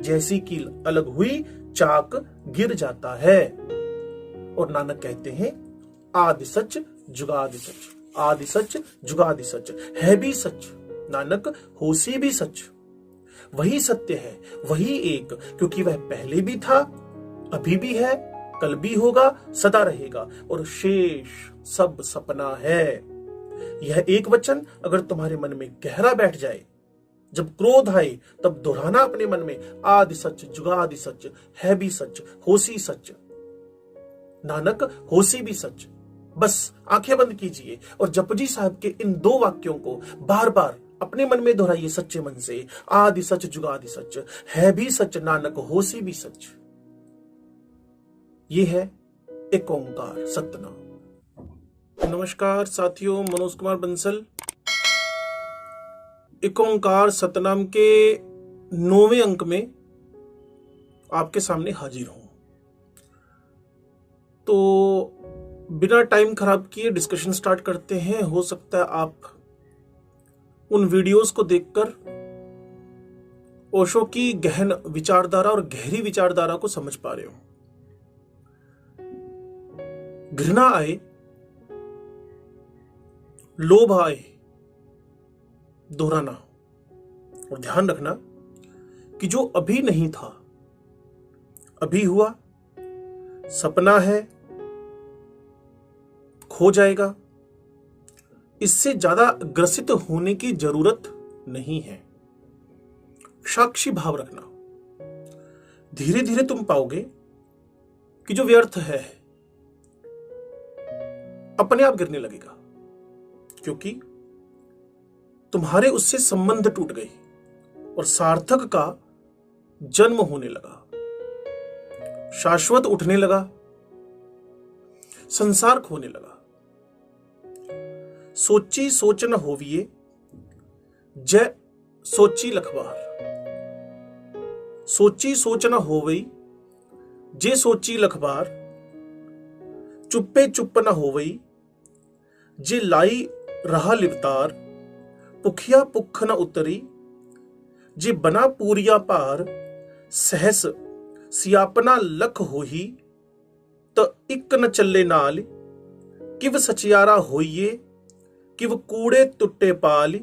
जैसी कील अलग हुई चाक गिर जाता है। और नानक कहते हैं आदि सच जुगादि सच, आदि सच जुगादि सच, है भी सच नानक होसी भी सच। वही सत्य है, वही एक, क्योंकि वह पहले भी था, अभी भी है, कल भी होगा, सदा रहेगा, और शेष सब सपना है। यह एक वचन अगर तुम्हारे मन में गहरा बैठ जाए, जब क्रोध आए तब दोहराना अपने मन में, आदि सच जुगादि सच, है भी सच होसी सच, नानक होसी भी सच। बस आंखें बंद कीजिए और जपजी साहब के इन दो वाक्यों को बार बार अपने मन में दोहराइए सच्चे मन से, आदि सच जुगादि सच, है भी सच नानक होसी भी सच। ये है एक ओंकार सतनाम। नमस्कार साथियों, मनोज कुमार बंसल एक ओंकार सतनाम के 9वें अंक में आपके सामने हाजिर हूं। तो बिना टाइम खराब किए डिस्कशन स्टार्ट करते हैं। हो सकता है आप उन वीडियोस को देखकर ओशो की गहन विचारधारा और गहरी विचारधारा को समझ पा रहे हो। घृणा आए, लोभ आए, दोहराना, और ध्यान रखना कि जो अभी नहीं था अभी हुआ, सपना है, खो जाएगा, इससे ज्यादा ग्रसित होने की जरूरत नहीं है। साक्षी भाव रखना, धीरे धीरे तुम पाओगे कि जो व्यर्थ है अपने आप गिरने लगेगा, क्योंकि तुम्हारे उससे संबंध टूट गए और सार्थक का जन्म होने लगा, शाश्वत उठने लगा, संसार खोने लगा। सोची सोच न होविए, जय सोची लखबार, सोची सोच न होवई, जे सोची लखबार, चुप्पे चुप न होवई, जे लाई रहा लिवतार, पुखिया पुख न उतरी, जे बना पूरिया पार, सहस सियापना लख होही, त इक न चले नाल, किव सचियारा होइए, किव कूड़े तुट्टे पाल,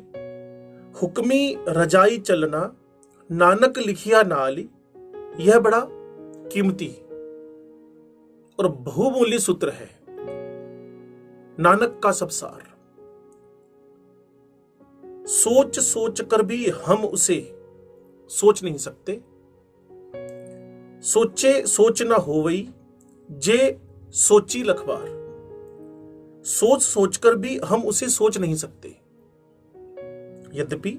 हुक्मी रजाई चलना, नानक लिखिया नाल। यह बड़ा कीमती और बहुमूल्य सूत्र है, नानक का सब सार। सोच सोच कर भी हम उसे सोच नहीं सकते, सोचे सोच न होवई, जे सोची लखबार, सोच सोचकर भी हम उसे सोच नहीं सकते। यद्यपि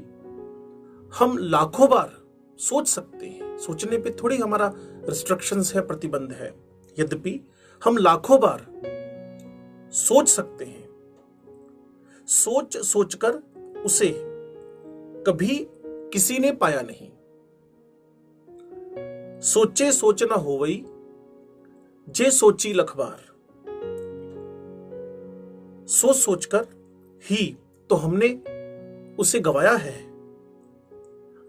हम लाखों बार सोच सकते हैं, सोचने पे थोड़ी हमारा रिस्ट्रिक्शंस है, प्रतिबंध है, यद्यपि हम लाखों बार सोच सकते हैं। सोच सोचकर उसे कभी किसी ने पाया नहीं। सोचे सोच न होवई, जे सोची लखबार, सोच सोचकर ही तो हमने उसे गवाया है।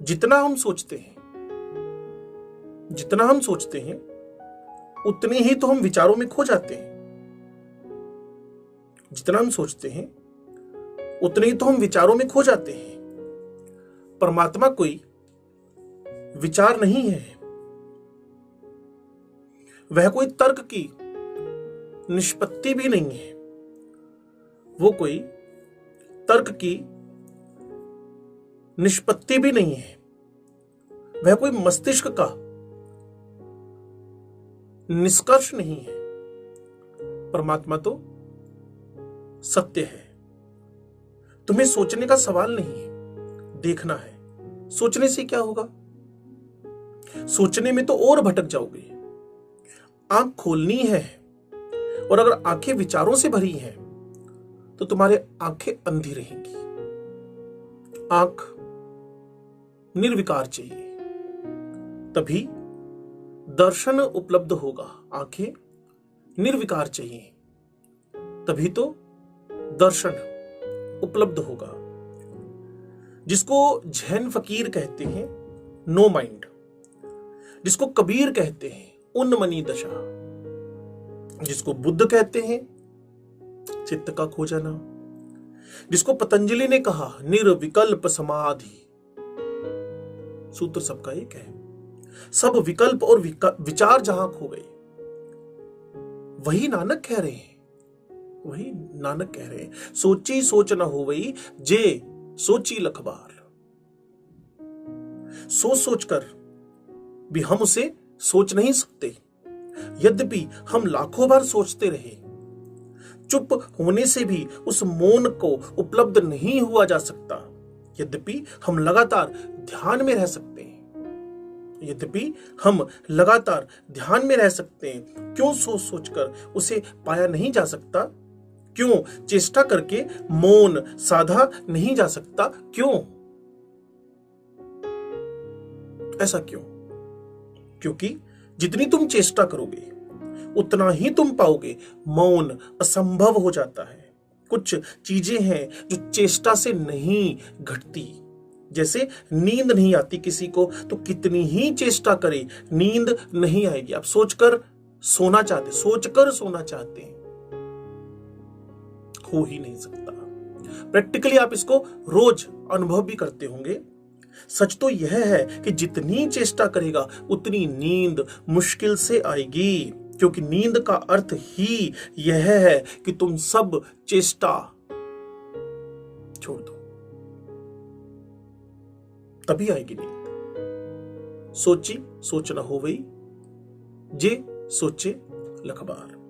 जितना हम सोचते हैं, जितना हम सोचते हैं उतने ही तो हम विचारों में खो जाते हैं। जितना हम सोचते हैं उतने ही तो हम विचारों में खो जाते हैं। परमात्मा कोई विचार नहीं है, वह कोई तर्क की निष्पत्ति भी नहीं है, वो कोई तर्क की निष्पत्ति भी नहीं है, वह कोई मस्तिष्क का निष्कर्ष नहीं है। परमात्मा तो सत्य है। तुम्हें सोचने का सवाल नहीं है, देखना है। सोचने से क्या होगा? सोचने में तो और भटक जाओगे। आंख खोलनी है, और अगर आंखें विचारों से भरी हैं तो तुम्हारे आंखें अंधी रहेंगी। आंख निर्विकार चाहिए, तभी दर्शन उपलब्ध होगा। आंखें निर्विकार चाहिए, तभी तो दर्शन उपलब्ध होगा। जिसको जैन फकीर कहते हैं नो माइंड, जिसको कबीर कहते हैं उन्मनी दशा, जिसको बुद्ध कहते हैं चित्त का खो जाना, जिसको पतंजलि ने कहा निर्विकल्प समाधि। सूत्र सबका एक है। सब विकल्प और विचार जहां खो गए, वही नानक कह रहे हैं, वही नानक कह रहे हैं। सोची सोच न होवई जे सोची लखबार। सोच सोचकर भी हम उसे सोच नहीं सकते, यद्यपि हम लाखों बार सोचते रहे। चुप होने से भी उस मौन को उपलब्ध नहीं हुआ जा सकता, यद्यपि हम लगातार ध्यान में रह सकते हैं। यद्यपि हम लगातार ध्यान में रह सकते हैं, क्यों सोच सोचकर उसे पाया नहीं जा सकता? क्यों चेष्टा करके मौन साधा नहीं जा सकता? क्यों? ऐसा क्यों? क्योंकि जितनी तुम चेष्टा करोगे उतना ही तुम पाओगे मौन असंभव हो जाता है। कुछ चीजें हैं जो चेष्टा से नहीं घटती। जैसे नींद नहीं आती किसी को, तो कितनी ही चेष्टा करे नींद नहीं आएगी। आप सोचकर सोना चाहते हैं, हो ही नहीं सकता। प्रैक्टिकली आप इसको रोज अनुभव भी करते होंगे। सच तो यह है कि जितनी चेष्टा करेगा उतनी नींद मुश्किल से आएगी, क्योंकि नींद का अर्थ ही यह है कि तुम सब चेष्टा छोड़ दो, तभी आएगी नींद। सोची सोच न होवई जे सोचे लखबार।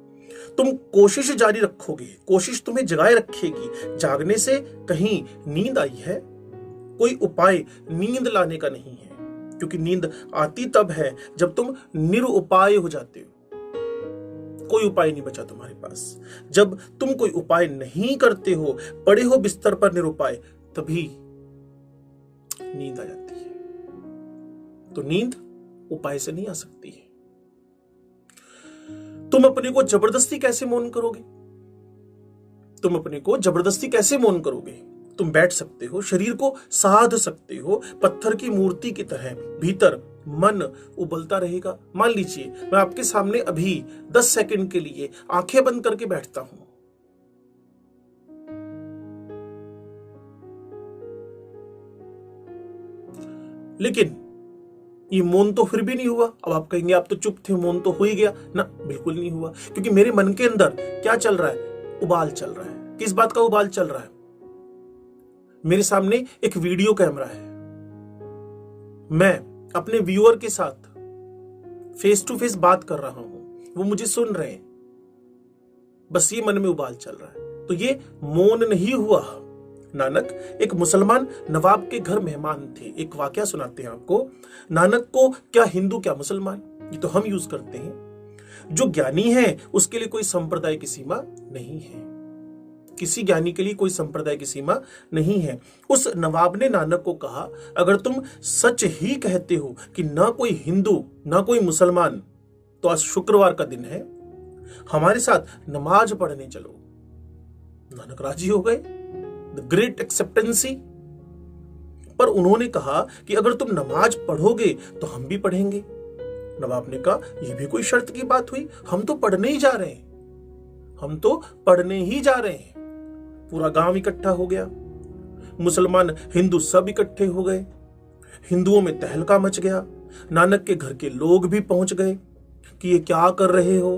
तुम कोशिश जारी रखोगे, कोशिश तुम्हें जगाए रखेगी। जागने से कहीं नींद आई है? कोई उपाय नींद लाने का नहीं है, क्योंकि नींद आती तब है जब तुम निरुपाय हो जाते हो। कोई उपाय नहीं बचा तुम्हारे पास। जब तुम कोई उपाय नहीं करते हो, पड़े हो बिस्तर पर निरुपाय, तभी नींद आ जाती है। तो नींद उपाय से नहीं आ सकती है। तुम अपने को जबरदस्ती कैसे मौन करोगे? तुम अपने को जबरदस्ती कैसे मौन करोगे? तुम बैठ सकते हो, शरीर को साध सकते हो, पत्थर की मूर्ति की तरह भीतर मन उबलता रहेगा। मान लीजिए मैं आपके सामने अभी 10 सेकंड के लिए आंखें बंद करके बैठता हूं, लेकिन ये मौन तो फिर भी नहीं हुआ। अब आप कहेंगे आप तो चुप थे, मौन तो हो ही गया ना। बिल्कुल नहीं हुआ, क्योंकि मेरे मन के अंदर क्या चल रहा है? उबाल चल रहा है। किस बात का उबाल चल रहा है? मेरे सामने एक वीडियो कैमरा है, मैं अपने व्यूअर के साथ फेस टू फेस बात कर रहा हूं, वो मुझे सुन रहे हैं, बस ये मन में उबाल चल रहा है। तो ये मौन नहीं हुआ। नानक एक मुसलमान नवाब के घर मेहमान थे। एक वाकया सुनाते हैं आपको। नानक को क्या हिंदू क्या मुसलमान, ये तो हम यूज करते हैं। जो ज्ञानी है उसके लिए कोई संप्रदाय की सीमा नहीं है। किसी ज्ञानी के लिए कोई संप्रदाय की सीमा नहीं है। उस नवाब ने नानक को कहा, अगर तुम सच ही कहते हो कि ना कोई हिंदू ना कोई मुसलमान, तो आज शुक्रवार का दिन है, हमारे साथ नमाज पढ़ने चलो। नानक राजी हो गए। The great acceptancy. पर उन्होंने कहा कि अगर तुम नमाज पढ़ोगे तो हम भी पढ़ेंगे। नवाब ने कहा, यह भी कोई शर्त की बात हुई? हम तो पढ़ने ही जा रहे हैं, हम तो पढ़ने ही जा रहे हैं। पूरा गांव इकट्ठा हो गया, मुसलमान हिंदू सब इकट्ठे हो गए। हिंदुओं में तहलका मच गया। नानक के घर के लोग भी पहुंच गए कि ये क्या कर रहे हो।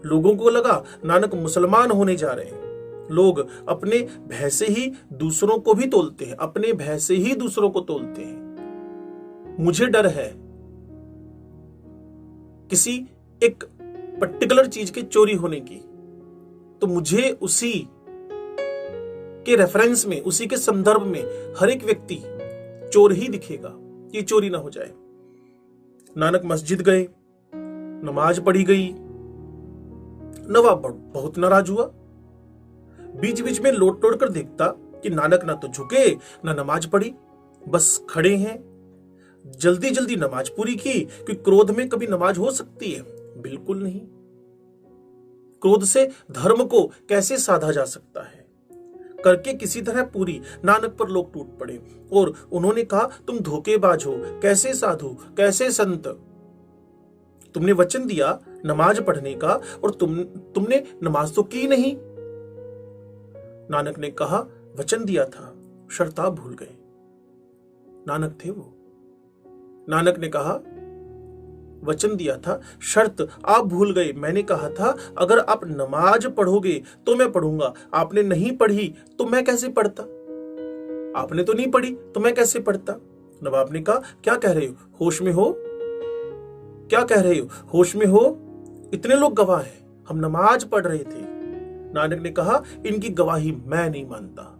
लोगों को लगा नानक मुसलमान होने जा रहे हैं। लोग अपने भय से ही दूसरों को भी तोलते हैं, अपने भय से ही दूसरों को तोलते हैं। मुझे डर है किसी एक पर्टिकुलर चीज के चोरी होने की, तो मुझे उसी के रेफरेंस में, उसी के संदर्भ में हर एक व्यक्ति चोर ही दिखेगा, ये चोरी ना हो जाए। नानक मस्जिद गए, नमाज पढ़ी गई। नवाब बहुत नाराज हुआ। बीच बीच में लौट लौट कर देखता कि नानक ना तो झुके ना नमाज पढ़ी, बस खड़े हैं। जल्दी जल्दी नमाज पूरी की, कि क्रोध में कभी नमाज हो सकती है? बिल्कुल नहीं। क्रोध से धर्म को कैसे साधा जा सकता है? करके किसी तरह पूरी। नानक पर लोग टूट पड़े और उन्होंने कहा, तुम धोखेबाज हो, कैसे साधु, कैसे संत। तुमने वचन दिया नमाज पढ़ने का और तुमने नमाज तो की नहीं। नानक ने कहा, वचन दिया था, शर्त आप भूल गए। नानक थे वो। नानक ने कहा, वचन दिया था, शर्त आप भूल गए। मैंने कहा था अगर आप नमाज पढ़ोगे तो मैं पढ़ूंगा, आपने नहीं पढ़ी तो मैं कैसे पढ़ता? आपने तो नहीं पढ़ी तो मैं कैसे पढ़ता? नवाब ने कहा, क्या कह रहे हो, होश में हो? क्या कह रहे हो, होश में हो? इतने लोग गवाह हैं, हम नमाज पढ़ रहे थे। नानक ने कहा, इनकी गवाही मैं नहीं मानता,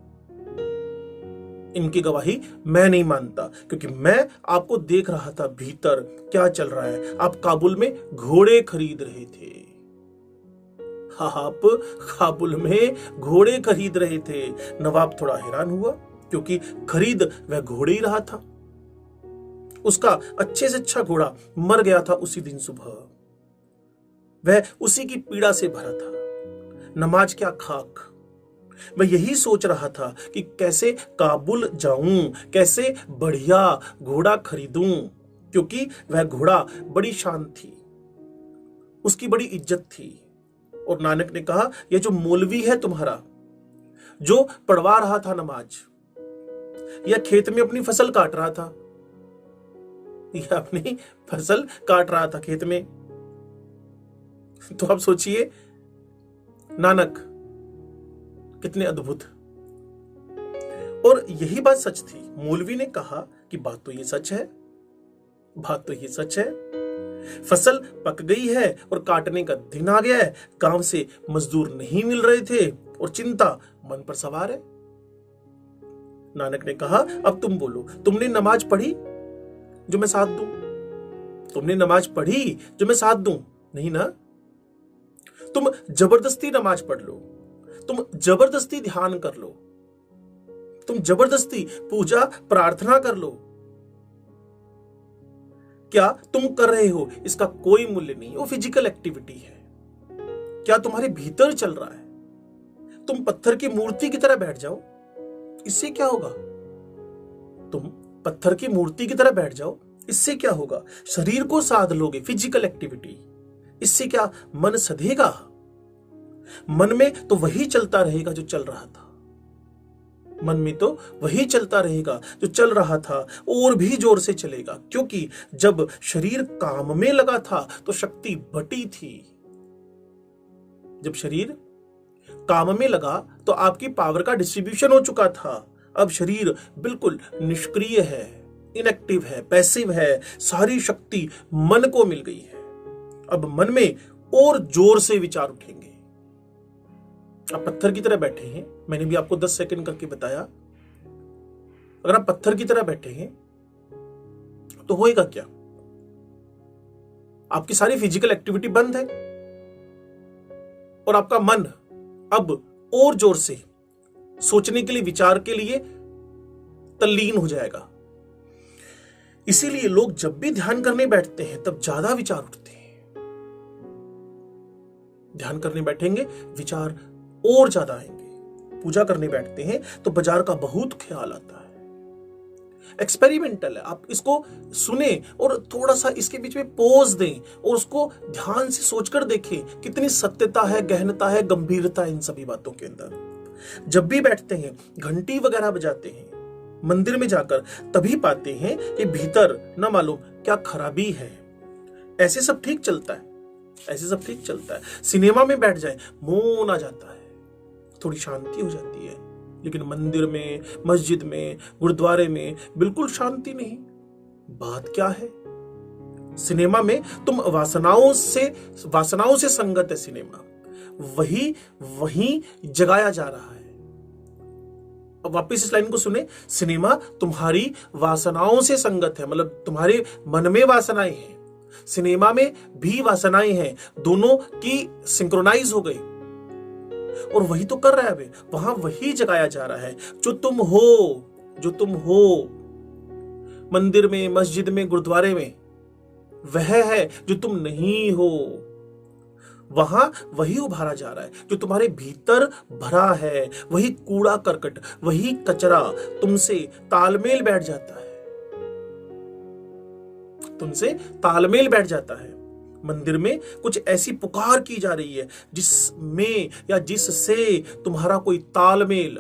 इनकी गवाही मैं नहीं मानता, क्योंकि मैं आपको देख रहा था भीतर क्या चल रहा है। आप काबुल में घोड़े खरीद रहे थे। आप काबुल में घोड़े खरीद रहे थे। नवाब थोड़ा हैरान हुआ, क्योंकि खरीद वह घोड़े ही रहा था। उसका अच्छे से अच्छा घोड़ा मर गया था उसी दिन सुबह। वह उसी की पीड़ा से भरा था। नमाज क्या खाक। मैं यही सोच रहा था कि कैसे काबुल जाऊं, कैसे बढ़िया घोड़ा खरीदूं, क्योंकि वह घोड़ा बड़ी शान थी, उसकी बड़ी इज्जत थी। और नानक ने कहा, यह जो मौलवी है तुम्हारा, जो पढ़वा रहा था नमाज, यह खेत में अपनी फसल काट रहा था, यह अपनी फसल काट रहा था खेत में। तो आप सोचिए नानक कितने अद्भुत। और यही बात सच थी। मौलवी ने कहा कि बात तो ये सच है, बात तो ये सच है। फसल पक गई है और काटने का दिन आ गया है। गांव से मजदूर नहीं मिल रहे थे और चिंता मन पर सवार है। नानक ने कहा, अब तुम बोलो, तुमने नमाज पढ़ी जो मैं साथ दूं? तुमने नमाज पढ़ी जो मैं साथ दूं? नहीं ना। तुम जबरदस्ती नमाज पढ़ लो, तुम जबरदस्ती ध्यान कर लो, तुम जबरदस्ती पूजा प्रार्थना कर लो। क्या तुम कर रहे हो इसका कोई मूल्य नहीं, वो फिजिकल एक्टिविटी है। क्या तुम्हारे भीतर चल रहा है? तुम पत्थर की मूर्ति की तरह बैठ जाओ, इससे क्या होगा? तुम पत्थर की मूर्ति की तरह बैठ जाओ, इससे क्या होगा? शरीर को साध लोगे, फिजिकल एक्टिविटी, इससे क्या मन सधेगा? मन में तो वही चलता रहेगा जो चल रहा था। मन में तो वही चलता रहेगा जो चल रहा था, और भी जोर से चलेगा, क्योंकि जब शरीर काम में लगा था तो शक्ति बटी थी। जब शरीर काम में लगा तो आपकी पावर का डिस्ट्रीब्यूशन हो चुका था। अब शरीर बिल्कुल निष्क्रिय है, इनएक्टिव है, पैसिव है। सारी शक्ति मन को मिल गई है। अब मन में और जोर से विचार उठेंगे। आप पत्थर की तरह बैठे हैं, मैंने भी आपको 10 सेकंड करके बताया। अगर आप पत्थर की तरह बैठे हैं तो होएगा क्या? आपकी सारी फिजिकल एक्टिविटी बंद है और आपका मन अब और जोर से सोचने के लिए, विचार के लिए तल्लीन हो जाएगा। इसीलिए लोग जब भी ध्यान करने बैठते हैं तब ज्यादा विचार उठते हैं। ध्यान करने बैठेंगे, विचार और ज्यादा आएंगे। पूजा करने बैठते हैं तो बाजार का बहुत ख्याल आता है। एक्सपेरिमेंटल है, आप इसको सुने और थोड़ा सा इसके बीच में पॉज दें और उसको ध्यान से सोचकर देखें कितनी सत्यता है, गहनता है, गंभीरता है इन सभी बातों के अंदर। जब भी बैठते हैं, घंटी वगैरह बजाते हैं मंदिर में जाकर, तभी पाते हैं कि भीतर न मालूम क्या खराबी है। ऐसे सब ठीक चलता है, ऐसे सब ठीक चलता है। सिनेमा में बैठ जाए, मौन आ जाता है, थोड़ी शांति हो जाती है। लेकिन मंदिर में, मस्जिद में, गुरुद्वारे में बिल्कुल शांति नहीं। बात क्या है? सिनेमा में तुम वासनाओं से संगत है। सिनेमा वही जगाया जा रहा है। अब वापस इस लाइन को सुने, सिनेमा तुम्हारी वासनाओं से संगत है, मतलब तुम्हारे मन में वासनाएं हैं, सिनेमा में भी वासनाएं हैं, दोनों की सिंक्रोनाइज हो गई और वही तो कर रहा है अभी। वहां वही जगाया जा रहा है जो तुम हो मंदिर में, मस्जिद में, गुरुद्वारे में, वह है जो तुम नहीं हो। वहां वही उभारा जा रहा है जो तुम्हारे भीतर भरा है। वही कूड़ा करकट, वही कचरा तुमसे तालमेल बैठ जाता है, तुमसे तालमेल बैठ जाता है। मंदिर में कुछ ऐसी पुकार की जा रही है जिसमें या जिससे तुम्हारा कोई तालमेल,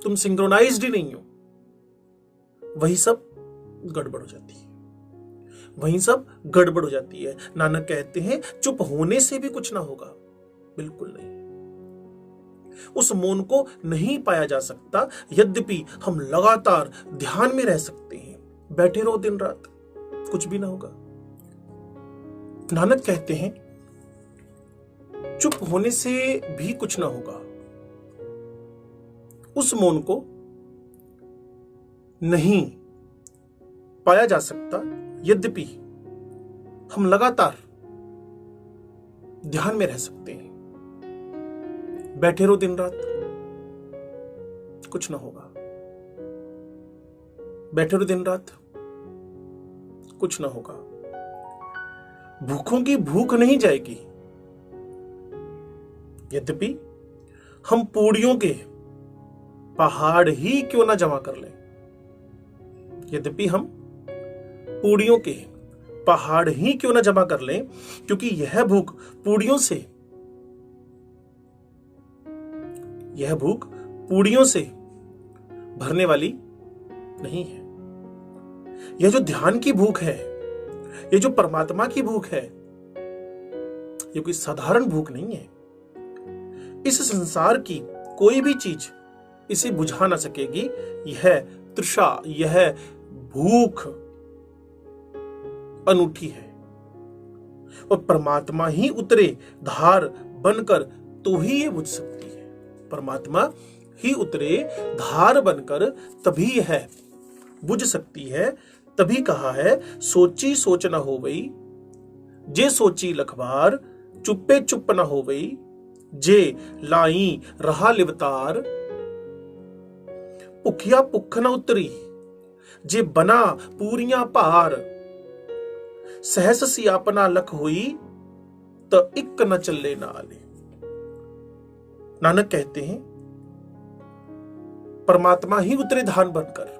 तुम सिंक्रोनाइज्ड ही नहीं हो, वही सब गड़बड़ हो जाती है, वही सब गड़बड़ हो जाती है। नानक कहते हैं चुप होने से भी कुछ ना होगा, बिल्कुल नहीं। उस मौन को नहीं पाया जा सकता, यद्यपि हम लगातार ध्यान में रह सकते हैं, बैठे रहो दिन रात, कुछ भी ना होगा। नानक कहते हैं चुप होने से भी कुछ ना होगा। उस मौन को नहीं पाया जा सकता, यद्यपि हम लगातार ध्यान में रह सकते हैं, बैठे रहो दिन रात, कुछ ना होगा। बैठे रहो दिन रात, कुछ ना होगा। भूखों की भूख नहीं जाएगी, यद्यपि हम पूड़ियों के पहाड़ ही क्यों ना जमा कर लें, यद्यपि हम पूड़ियों के पहाड़ ही क्यों ना जमा कर लें, क्योंकि यह भूख पूड़ियों से भरने वाली नहीं है। यह जो ध्यान की भूख है, यह जो परमात्मा की भूख है, यह कोई साधारण भूख नहीं है। इस संसार की कोई भी चीज इसे बुझा ना सकेगी। यह तृषा, यह भूख अनूठी है, और परमात्मा ही उतरे धार बनकर तो ही ये बुझ सकती है। परमात्मा ही उतरे धार बनकर तभी यह बुझ सकती है। तभी कहा है सोची सोच न होवई, जे सोची लखबार, चुप्पे चुप न होवई, जे लाई रहा लिवतार, भुखिया भुख न उतरी, जे बना पूरियां पार, सहस सियापना लख हुई, त इक न चले नाले। नानक कहते हैं परमात्मा ही उतरे धान बनकर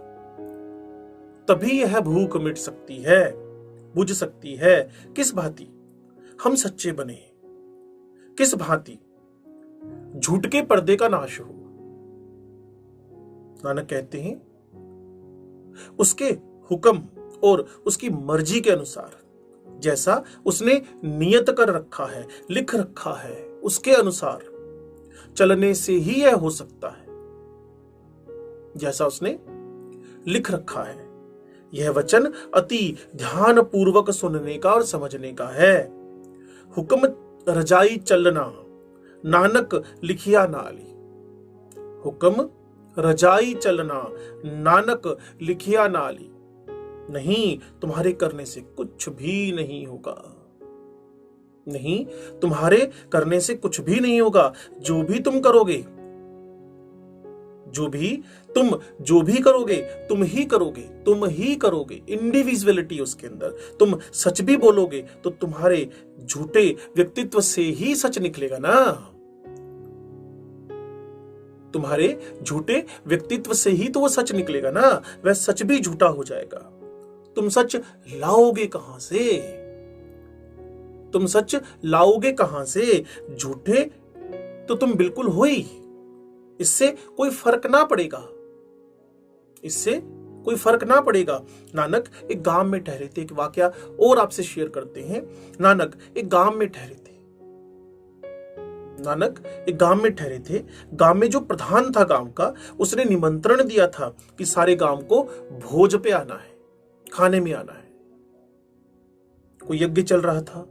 तभी यह भूख मिट सकती है, बुझ सकती है। किस भांति हम सच्चे बने, किस भांति झूठ के पर्दे का नाश हो। नानक कहते हैं उसके हुक्म और उसकी मर्जी के अनुसार, जैसा उसने नियत कर रखा है, लिख रखा है, उसके अनुसार चलने से ही यह हो सकता है, जैसा उसने लिख रखा है। यह वचन अति ध्यान पूर्वक सुनने का और समझने का है। हुक्म रजाई चलना, नानक लिखिया नाली। हुक्म रजाई चलना, नानक लिखिया नाली। नहीं, तुम्हारे करने से कुछ भी नहीं होगा, नहीं, तुम्हारे करने से कुछ भी नहीं होगा। जो भी तुम करोगे, जो भी करोगे, तुम ही करोगे। इंडिविजुअलिटी उसके अंदर। तुम सच भी बोलोगे तो तुम्हारे झूठे व्यक्तित्व से ही सच निकलेगा ना, तुम्हारे झूठे व्यक्तित्व से ही तो वो सच निकलेगा ना, वह सच भी झूठा हो जाएगा। तुम सच लाओगे कहां से? तुम सच लाओगे कहां से? झूठे तो तुम बिल्कुल हो ही, इससे कोई फर्क ना पड़ेगा, इससे कोई फर्क ना पड़ेगा। नानक एक गांव में ठहरे थे। एक वाकया और आपसे शेयर करते हैं। नानक एक गांव में ठहरे थे। नानक एक गांव में ठहरे थे। गांव में जो प्रधान था गांव का, उसने निमंत्रण दिया था कि सारे गांव को भोज पे आना है, खाने में आना है। कोई यज्ञ चल रहा था,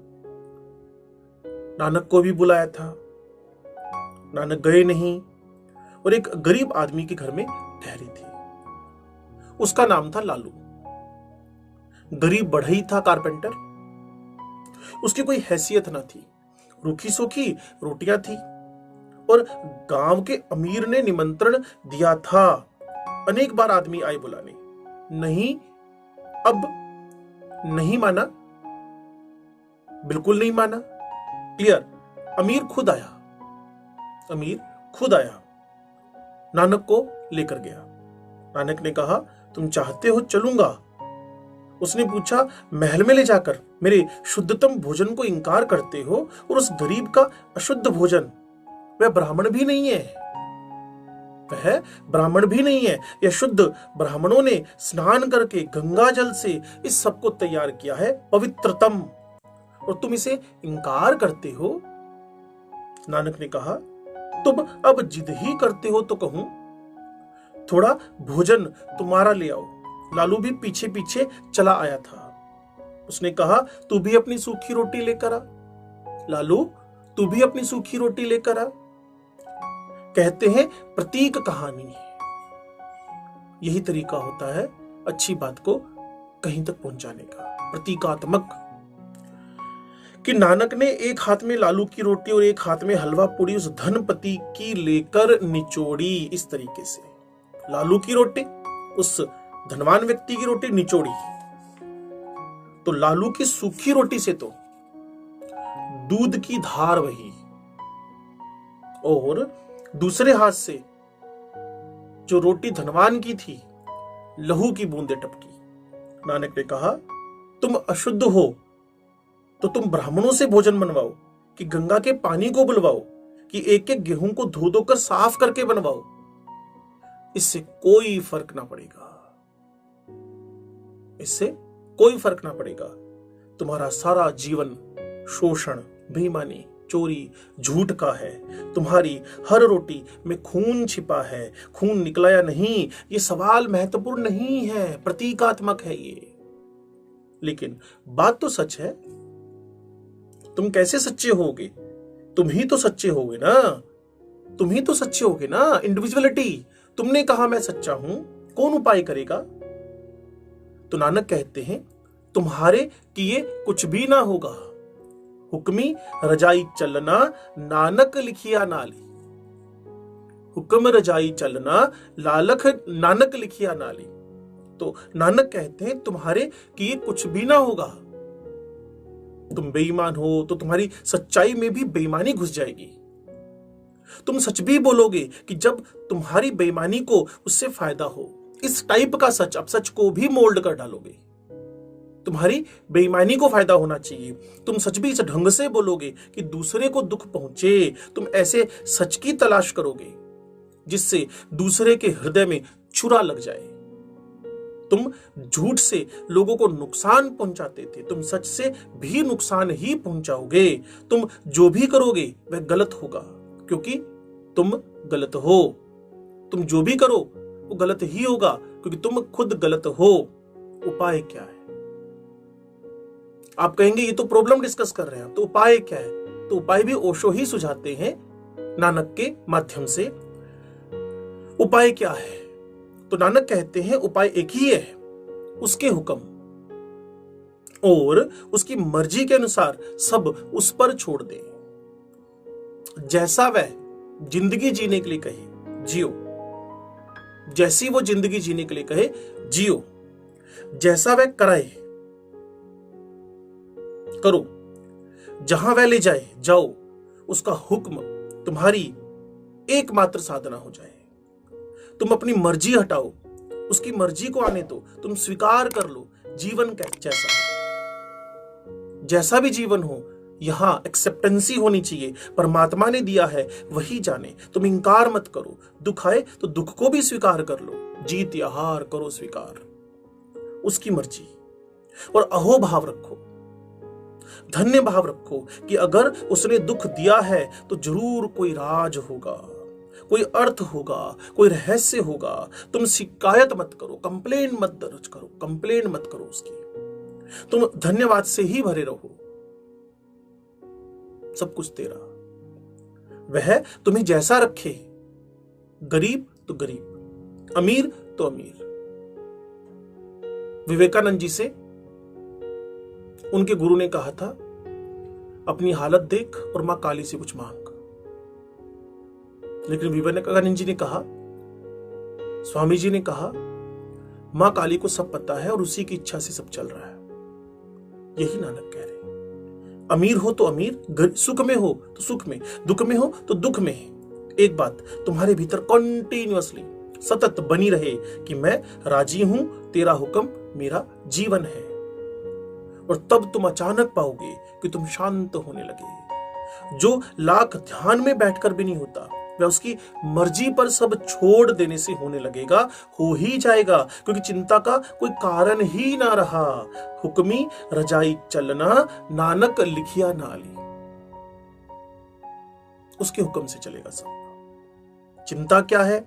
नानक को भी बुलाया था, नानक गए नहीं, और एक गरीब आदमी के घर में ठहरी थी। उसका नाम था लालू। गरीब बढ़ई था, कारपेंटर। उसकी कोई हैसियत ना थी, रूखी सूखी रोटियां थी, और गांव के अमीर ने निमंत्रण दिया था। अनेक बार आदमी आए बुलाने, नहीं, अब नहीं माना, बिल्कुल नहीं माना। क्लियर। अमीर खुद आया, नानक को लेकर गया। नानक ने कहा तुम चाहते हो चलूंगा। उसने पूछा, महल में ले जाकर मेरे शुद्धतम भोजन को इंकार करते हो, और उस गरीब का अशुद्ध भोजन, वह ब्राह्मण भी नहीं है, वह ब्राह्मण भी नहीं है। यह शुद्ध ब्राह्मणों ने स्नान करके गंगा जल से इस सब को तैयार किया है, पवित्रतम, और तुम इसे इंकार करते हो। नानक ने कहा, तुम अब जिद ही करते हो तो कहूं, थोड़ा भोजन तुम्हारा ले आओ। लालू भी पीछे पीछे चला आया था। उसने कहा, तू भी अपनी सूखी रोटी लेकर आ। लालू, तू भी अपनी सूखी रोटी लेकर आ। कहते हैं प्रतीक कहानी है, यही तरीका होता है अच्छी बात को कहीं तक पहुंचाने का, प्रतीकात्मक। कि नानक ने एक हाथ में लालू की रोटी और एक हाथ में हलवा पूड़ी उस धनपति की लेकर निचोड़ी। इस तरीके से लालू की रोटी, उस धनवान व्यक्ति की रोटी निचोड़ी। तो लालू की सूखी रोटी से तो दूध की धार बही, और दूसरे हाथ से जो रोटी धनवान की थी, लहू की बूंदें टपकी। नानक ने कहा, तुम अशुद्ध हो तो तुम ब्राह्मणों से भोजन बनवाओ, कि गंगा के पानी को बुलवाओ, कि एक एक गेहूं को धो धोकर साफ करके बनवाओ, इससे कोई फर्क ना पड़ेगा, इससे कोई फर्क ना पड़ेगा। तुम्हारा सारा जीवन शोषण, बेईमानी, चोरी, झूठ का है। तुम्हारी हर रोटी में खून छिपा है, खून निकला या नहीं ये सवाल महत्वपूर्ण नहीं है, प्रतीकात्मक है ये। लेकिन बात तो सच है। तुम कैसे सच्चे होगे? तुम ही तो सच्चे होगे ना, तुम ही तो सच्चे होगे ना। इंडिविजुअलिटी, तुमने कहा मैं सच्चा हूं, कौन उपाय करेगा? तो नानक कहते हैं, तुम्हारे किए कुछ भी ना होगा। हुक्मी रजाई चलना नानक लिखिया नाली, हुक्म रजाई चलना लालख नानक लिखिया नाली। तो नानक कहते हैं तुम्हारे किए कुछ भी ना होगा। तुम बेईमान हो तो तुम्हारी सच्चाई में भी बेईमानी घुस जाएगी। तुम सच भी बोलोगे कि जब तुम्हारी बेईमानी को उससे फायदा हो। इस टाइप का सच, अब सच को भी मोल्ड कर डालोगे। तुम्हारी बेईमानी को फायदा होना चाहिए। तुम सच भी इस ढंग से बोलोगे कि दूसरे को दुख पहुंचे। तुम ऐसे सच की तलाश करोगे जिससे दूसरे के हृदय में छुरा लग जाए। तुम झूठ से लोगों को नुकसान पहुंचाते थे, तुम सच से भी नुकसान ही पहुंचाओगे। तुम जो भी करोगे वह गलत होगा, क्योंकि तुम गलत हो। तुम जो भी करो वो गलत ही होगा, क्योंकि तुम खुद गलत हो। उपाय क्या है? आप कहेंगे ये तो प्रॉब्लम डिस्कस कर रहे हैं, तो उपाय क्या है? तो उपाय भी ओशो ही सुझाते हैं नानक के माध्यम से। उपाय क्या है? तो नानक कहते हैं उपाय एक ही है, उसके हुक्म और उसकी मर्जी के अनुसार सब उस पर छोड़ दे। जैसा वह जिंदगी जीने के लिए कहे जियो, जैसी वो जिंदगी जीने के लिए कहे जियो, जैसा वह कराए करो, जहां वह ले जाए जाओ। उसका हुक्म तुम्हारी एकमात्र साधना हो जाए। तुम अपनी मर्जी हटाओ, उसकी मर्जी को आने दो। तुम स्वीकार कर लो जीवन जैसा भी जीवन हो, यहां एक्सेप्टेंसी होनी चाहिए। परमात्मा ने दिया है वही जाने। तुम इंकार मत करो। दुख आए तो दुख को भी स्वीकार कर लो। जीत या हार करो स्वीकार, उसकी मर्जी। और अहोभाव रखो, धन्य भाव रखो कि अगर उसने दुख दिया है तो जरूर कोई राज होगा, कोई अर्थ होगा, कोई रहस्य होगा। तुम शिकायत मत करो, कंप्लेन मत दर्ज करो, कंप्लेन मत करो उसकी। तुम धन्यवाद से ही भरे रहो। सब कुछ तेरा, वह तुम्हें जैसा रखे, गरीब तो गरीब, अमीर तो अमीर। विवेकानंद जी से उनके गुरु ने कहा था, अपनी हालत देख और मां काली से कुछ मांग। लेकिन विवेकानंद जी ने कहा, स्वामी जी ने कहा, मां काली को सब पता है और उसी की इच्छा से सब चल रहा है। यही नानक कह रहे हैं। अमीर हो तो अमीर, सुख में हो तो सुख में, दुख में हो तो दुख में। एक बात तुम्हारे भीतर कॉन्टिन्यूअसली सतत बनी रहे कि मैं राजी हूं, तेरा हुक्म मेरा जीवन है। और तब तुम अचानक पाओगे कि तुम शांत होने लगे। जो लाख ध्यान में बैठकर भी नहीं होता, वह उसकी मर्जी पर सब छोड़ देने से होने लगेगा, हो ही जाएगा, क्योंकि चिंता का कोई कारण ही ना रहा। हुक्मी रजाई चलना, नानक लिखिया नाली। उसके हुक्म से चलेगा सब। चिंता क्या है?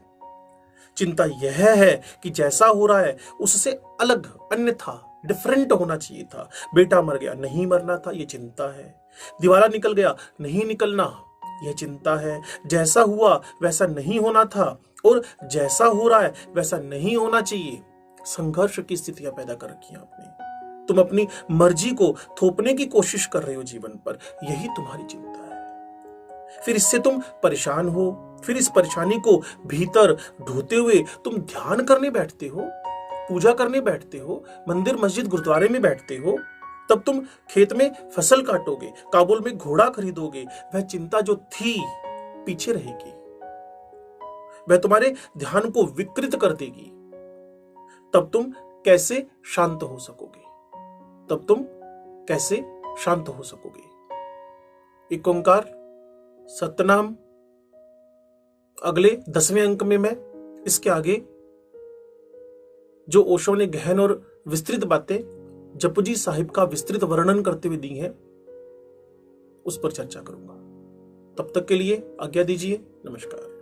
चिंता यह है कि जैसा हो रहा है उससे अलग, अन्यथा, डिफरेंट होना चाहिए था। बेटा मर गया, नहीं मरना था, यह चिंता है। दिवाला निकल गया, नहीं निकलना, यह चिंता है। जैसा हुआ वैसा नहीं होना था, और जैसा हो रहा है वैसा नहीं होना चाहिए। संघर्ष की स्थितियां पैदा कर रखी हैं आपने। तुम अपनी मर्जी को थोपने की कोशिश कर रहे हो जीवन पर, यही तुम्हारी चिंता है। फिर इससे तुम परेशान हो, फिर इस परेशानी को भीतर ढोते हुए तुम ध्यान करने बैठते हो, पूजा करने बैठते हो, मंदिर मस्जिद गुरुद्वारे में बैठते हो। तब तुम खेत में फसल काटोगे, काबुल में घोड़ा खरीदोगे। वह चिंता जो थी पीछे रहेगी, वह तुम्हारे ध्यान को विकृत कर देगी। तब तुम कैसे शांत हो सकोगे? तब तुम कैसे शांत हो सकोगे? एक ओंकार, सतनाम। अगले 10वें अंक में मैं इसके आगे जो ओशो ने गहन और विस्तृत बातें जपुजी साहिब का विस्तृत वर्णन करते हुए दी हैं, उस पर चर्चा करूंगा। तब तक के लिए आज्ञा दीजिए। नमस्कार।